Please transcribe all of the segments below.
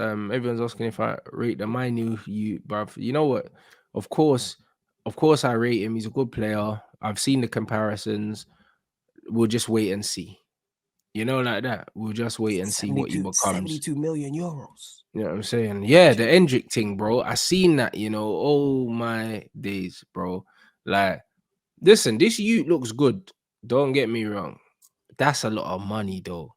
everyone's asking if I rate the my new you, bruv. You know what? Of course, I rate him. He's a good player. I've seen the comparisons. We'll just wait and see. You know, like that. We'll just wait and see what he becomes. 72 million euros. You know what I'm saying? Yeah, the Endrick thing, bro. I seen that, you know. Oh my days, bro. Like, listen, this youth looks good. Don't get me wrong. That's a lot of money, though.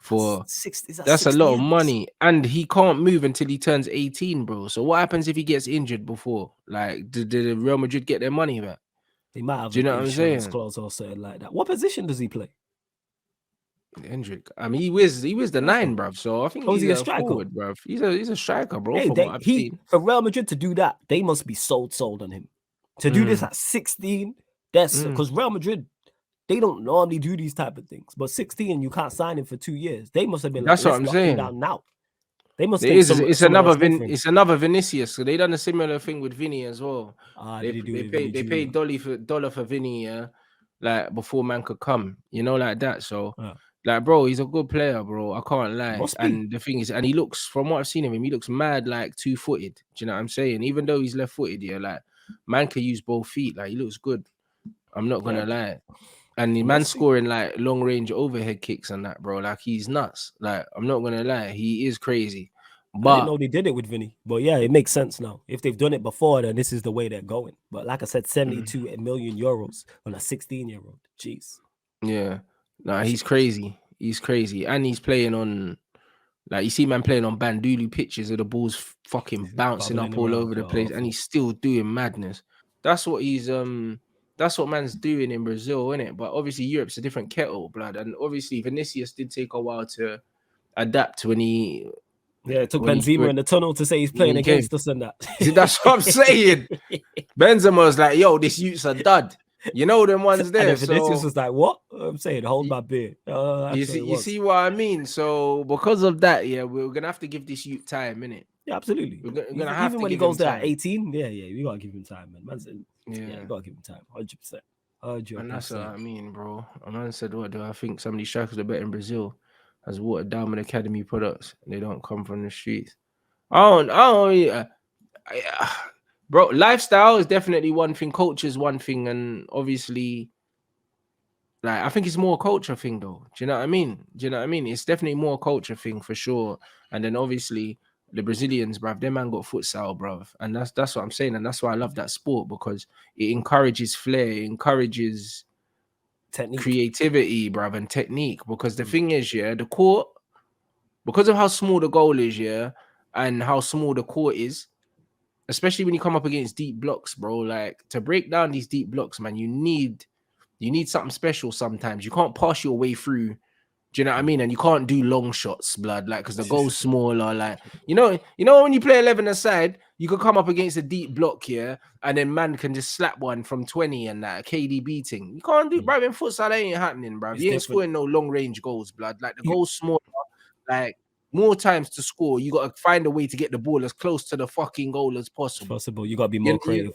Is that That's a 60 lot of years? money, and he can't move until he turns 18, bro. So what happens if he gets injured before? Like, did Real Madrid get their money back? He might have Do you an know what I'm insurance saying? clause or something like that. What position does he play? Endrick. I mean, he was the Striker. 9, bruv. So I think Oh, is he's he a a striker? forward, bruv. He's a striker, bro. Hey, From what I've seen. for Real Madrid to do that, they must be sold on him. To do this at 16, that's because Real Madrid, they don't normally do these type of things. But 16, you can't sign him for 2 years. They must have been That's like, what let's I'm lock him saying. down now. They must It think is. It's someone another else go for him. It's another Vinicius. So they done a similar thing with Vinny as well. They paid dollar for Vinny, yeah, like before man could come, you know, like that. So, like, bro, he's a good player, bro. I can't lie. And the thing is, and he looks, from what I've seen of him, he looks mad like 2-footed. Do you know what I'm saying? Even though he's left-footed, yeah, like man can use both feet. Like he looks good. I'm not gonna lie. And the man scoring like long range overhead kicks and that, bro. Like he's nuts. Like I'm not gonna lie, he is crazy. But I didn't know they did it with Vinny. But yeah, it makes sense now. If they've done it before, then this is the way they're going. But like I said, 72 million euros on a 16-year-old. Jeez. Yeah. Nah, he's crazy. He's crazy. And he's playing on, like, you see man playing on Bandulu pitches with the balls fucking bouncing up all over the place, and he's still doing madness. That's what man's doing in Brazil, isn't it? But obviously Europe's a different kettle, blood. And obviously Vinicius did take a while to adapt when he it took Benzema in the tunnel to say he's playing against us and that. That's what I'm saying. Benzema's like, yo, this youth's a dud. You know them ones there. And Vinicius was like, what? I'm saying, hold my beer. You see what I mean? So because of that, yeah, we're gonna have to give this youth time, innit? Yeah, absolutely. We're gonna have even to when he give goes him there time. at 18, we gotta give him time, man. You gotta give him time, 100%. And that's what I mean, bro. A man said, what do I think some of these strikers are better in Brazil? Has watered down with academy products, and they don't come from the streets. Bro, lifestyle is definitely one thing, culture is one thing, and obviously, like, I think it's more a culture thing, though. Do you know what I mean? It's definitely more a culture thing for sure. And then obviously the Brazilians, bruv, their man got futsal, bruv, and that's what I'm saying, and that's why I love that sport, because it encourages flair, it encourages technique, creativity, bruv, and technique. Because the thing is, yeah, the court, because of how small the goal is, yeah, and how small the court is, especially when you come up against deep blocks, bro, like, to break down these deep blocks, man, you need something special sometimes. You can't pass your way through. Do you know what I mean? And you can't do long shots, blood, like, because the goal's smaller. Like, you know, when you play 11 aside, you could come up against a deep block here, and then man can just slap one from 20 and that KD beating. You can't do, bro. In futsal, that ain't happening, bro. You ain't scoring no long range goals, blood. Like, the goal's smaller. Like, more times to score, you got to find a way to get the ball as close to the fucking goal as possible. You got to be more creative.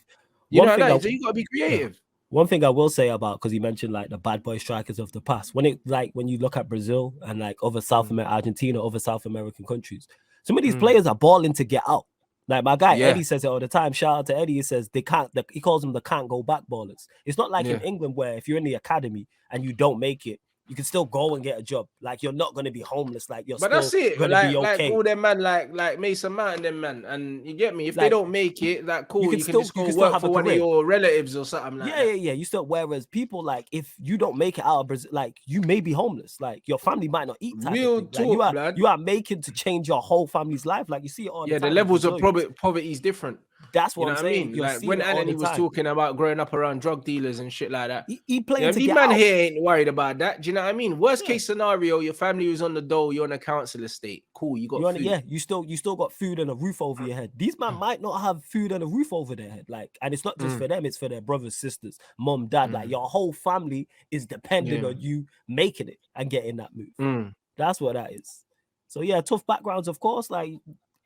You know that? So you got to be creative. One thing I will say about, because you mentioned like the bad boy strikers of the past, when you look at Brazil and like other Argentina, other South American countries, some of these players are balling to get out. Like my guy Eddie says it all the time. Shout out to Eddie. He says he calls them the can't go back ballers. It's not like in England where if you're in the academy and you don't make it, you can still go and get a job. Like, you're not going to be homeless. Like, you're but still that's it. going to be okay. Like all them man, like Mason Mount and them man. And you get me? If they don't make it, that cool, you can just go work for one of your relatives or something like that. Yeah. You still, whereas people, like, if you don't make it out of Brazil, like, you may be homeless. Like, your family might not eat. Real talk, like, you are making to change your whole family's life. Like, you see it all the time. Yeah, the levels of poverty is different. That's what I'm saying. I mean? Like, when Anthony was talking about growing up around drug dealers and shit like that, he playing to these get man out. here ain't worried about that. Do you know what I mean? Worst case scenario, your family was on the dole, you're on a council estate. Cool, you got food. You still got food and a roof over your head. These men might not have food and a roof over their head. Like, and it's not just for them, it's for their brothers, sisters, mom, dad. Like, your whole family is dependent on you making it and getting that move. That's what that is. So yeah, tough backgrounds, of course. Like,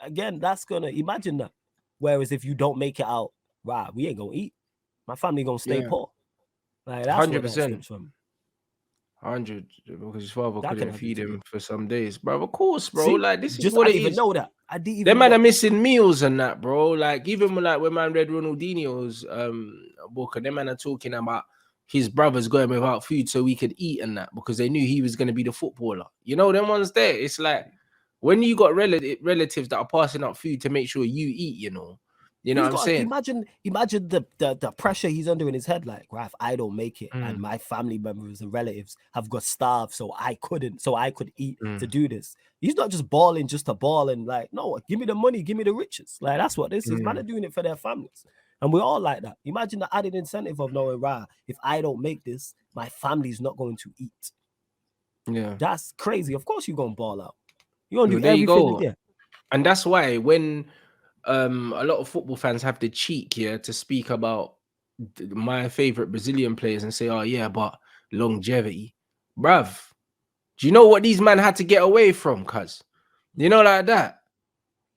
again, that's gonna, imagine that. Whereas if you don't make it out, right, we ain't gonna eat. My family gonna stay poor. Like, that's 100%. Where that stems from. 100 because his father That couldn't can happen feed to you. him for some days, bro. Of course, bro. See, Like this is just what I it didn't even is. know that. I didn't Them even man know. are missing meals and that, bro. Like even like when man read Ronaldinho's book, and them man are talking about his brothers going without food so we could eat and that because they knew he was gonna be the footballer. You know, them ones there. It's like when you got relatives that are passing out food to make sure you eat. You know He's what I'm got saying? imagine the pressure he's under in his head. Like, right, if I don't make it, and Mm, my family members and relatives have got starved, so I could eat to mm, do this. He's not just balling just to ball and like, no, give me the money, give me the riches. Like that's what this is. Man are mm. doing it for their families, and we're all like that. Imagine the added incentive of knowing, right, if I don't make this, my family's not going to eat. Yeah. That's crazy. Of course, you're gonna ball out. You're gonna Well, do there you everything. go. Yeah, And that's why when a lot of football fans have the cheek here to speak about my favorite Brazilian players and say, "Oh yeah, but longevity, bruv." Do you know what these men had to get away from? Cuz like that.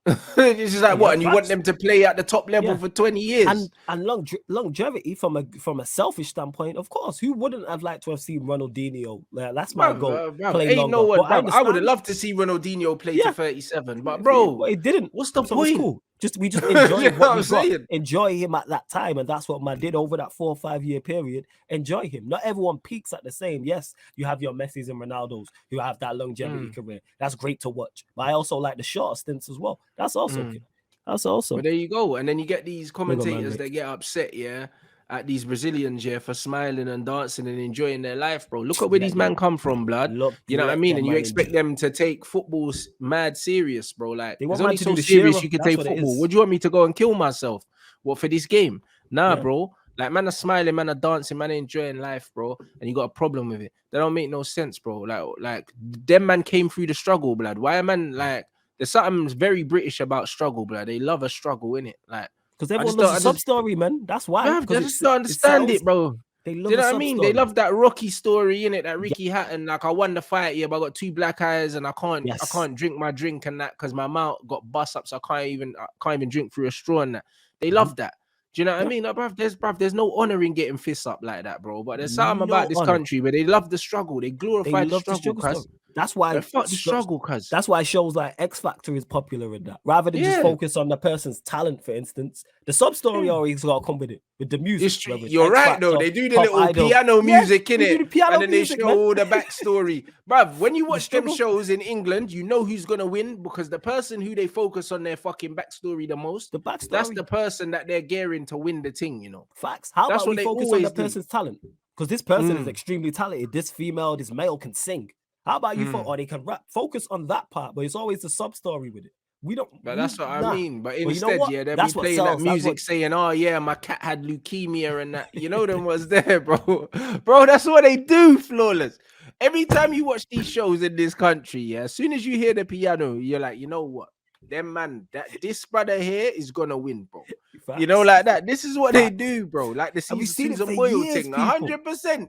It's just oh like yeah, what, and you want facts. them to play at the top level Yeah. for 20 years. And longevity from a selfish standpoint, of course, who wouldn't have liked to have seen Ronaldinho? That's my goal. Bruv, Play ain't no longer, one, but I bruv. I would have understand. loved to see Ronaldinho play to Yeah, 37, but bro, but it didn't. what's the So it's point? cool. We just You know enjoy what what I'm we got. saying? Enjoy him at that time, and that's what man did over that 4 or 5 year period. Enjoy him. Not everyone peaks at the same. Yes, you have your Messis and Ronaldos who have that longevity career. That's great to watch. But I also like the shorter stints as well. That's also good. That's also. But there you go. And then you get these Big up, man, commentators Rick. that get upset, yeah, at these Brazilians, yeah, for smiling and dancing and enjoying their life, bro. Look at where these men come from, blood. You know what I Let mean? them And you man expect enjoy. them to take football mad serious, bro. Like, They it's want man only to do so the serious Shearer. you could That's take what it football. is. Would you want me to go and kill myself? What, for this game? Nah, Yeah. bro. Like, man are smiling, man are dancing, man are enjoying life, bro. And you got a problem with it. That don't make no sense, bro. Like them man came through the struggle, blood. Why a man like there's something very British about struggle, blood. They love a struggle, innit? Like, Because I everyone just loves don't, a I sub just, story, man. That's why. bruv, Because I just don't it understand sells. it, bro. They Do love you know a what I sub mean? story. They love that Rocky story, innit? That Yeah. Ricky Hatton, like I won the fight, yeah, but I got 2 black eyes and I Yes. can't drink my drink and that because my mouth got bust up, so I can't even drink through a straw and that. They love that. Do you know what I Yeah. mean? Like, there's no honor in getting fists up like that, bro. But there's something No about this honor. country where they love the struggle. They They glorify the love the struggle, struggle story. cuz. That's why Fuck the struggle, cuz. that's why shows like X Factor is popular in that. Rather than just Yeah. focus on the person's talent, for instance, the sub story always got to come with it, with the music. Whether it's You're X right though. Factor, They do the Pop little Idol. piano music in they do it, the piano and then music, they show man. all the backstory, bruv. When you watch them struggle. shows in England, you know who's gonna win because the person who they focus on their fucking backstory the most, The backstory. that's the person that they're gearing to win the thing. You know, Facts. How that's about what we they focus on the always do. person's talent? Because this person is extremely talented. This female, this male can sing. How about you or they can rap? Focus on that part, but it's always the sub story with it. We don't. But that's what I mean. But you know instead, what? yeah, they'll That's be what playing that sells. That's music what. saying, "Oh yeah, my cat had leukemia and that." You know them was there, bro. Bro, that's what they do, flawless. Every time you watch these shows in this country, yeah, as soon as you hear the piano, you're like, you know what? Them man, this brother here is gonna win, bro. Facts. You know, like that. This is what they do, bro. Like the And we've seen it Susan for Boyle years, thing, people. 100%.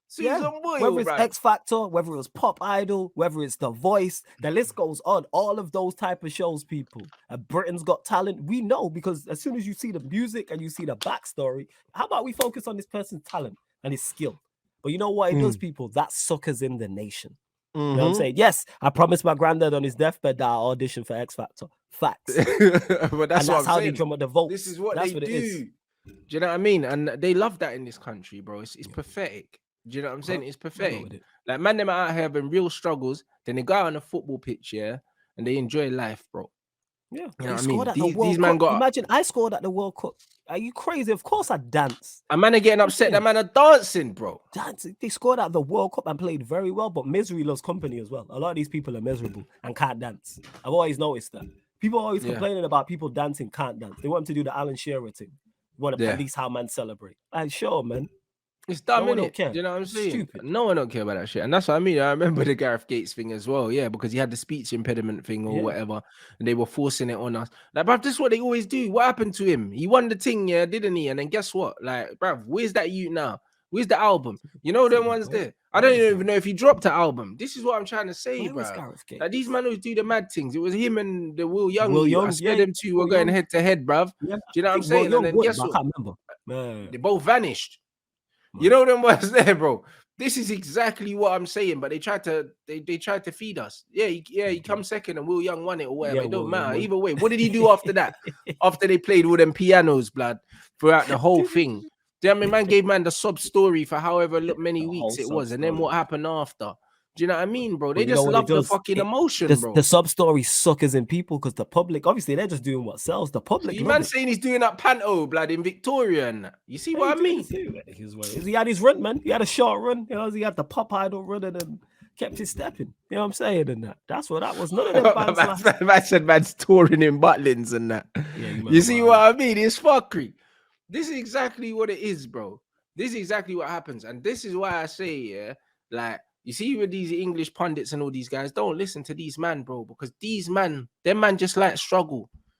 Susan Boyle, whether it's bro. X Factor, whether it's Pop Idol, whether it's The Voice, the list goes on. All of those type of shows, people. Britain's Got Talent, we know because as soon as you see the music and you see the backstory, how about we focus on this person's talent and his skill? But you know what it does, people? That suckers in the nation. You know what I'm saying? Yes, I promised my granddad on his deathbed that I'll audition for X Factor. Facts. But that's how saying. they drum up the votes. This is what that's they what do. It is. Do you know what I mean? And they love that in this country, bro. It's pathetic. Do you know what I'm saying? It's pathetic. Like, man, them out here having real struggles, then they go out on a football pitch, yeah, and they enjoy life, bro. Yeah, you know what I scored mean? At the World These man Cup. got. Imagine I scored at the World Cup. Are you crazy? Of course I dance. A man are getting upset. That man are dancing, bro. Dancing. They scored at the World Cup and played very well, but misery loves company as well. A lot of these people are miserable and can't dance. I've always noticed that. People are always complaining about people dancing, can't dance. They want to do the Alan Shearer thing. They want to police how man celebrate. Like, sure, man. It's dumb, no innit? Care. You know what I'm saying? Stupid. No one don't care about that shit. And that's what I mean. I remember the Gareth Gates thing as well. Yeah, because he had the speech impediment thing or whatever. And they were forcing it on us. Like, bruv, this is what they always do. What happened to him? He won the thing, yeah, didn't he? And then guess what? Like, bruv, where's that you now? Where's the album? You know them ones there? I don't even know if he dropped the album. This is what I'm trying to say, bruv. Like, these man always do the mad things. It was him and the Will Young. I swear them two were going head to head, bruv. Do you know what I'm saying? And then guess what? They both vanished. You know them ones there, bro. This is exactly what I'm saying, but they tried to feed us. Yeah, he come second and Will Young won it or whatever. Yeah, It don't Will Young matter. won. Either way, what did he do after that? After they played all them pianos, blood, throughout the whole thing. Do you know what I mean? Man gave man the sob story for however many The weeks whole it was, and then sub-story. what happened after? Do you know what I mean, bro? But They you know just what it love the does? fucking emotion, bro. The sub-story suckers in people because the public, obviously, they're just doing what sells. The public You love man it. saying he's doing that panto, blood, in Victoria and that. You see Yeah, what I he's doing mean? his thing. He had his run, man. He had a short run. You know, he had the pop idol run and then kept it stepping. You know what I'm saying? And that's what that was. None of them bands last. Man said man's touring in Butlins and that. Yeah, You see what I mean? It's fuckery. This is exactly what it is, bro. This is exactly what happens. And this is why I say, yeah, like, you see with these English pundits and all these guys, don't listen to these man, bro, because these man, them man just like struggle.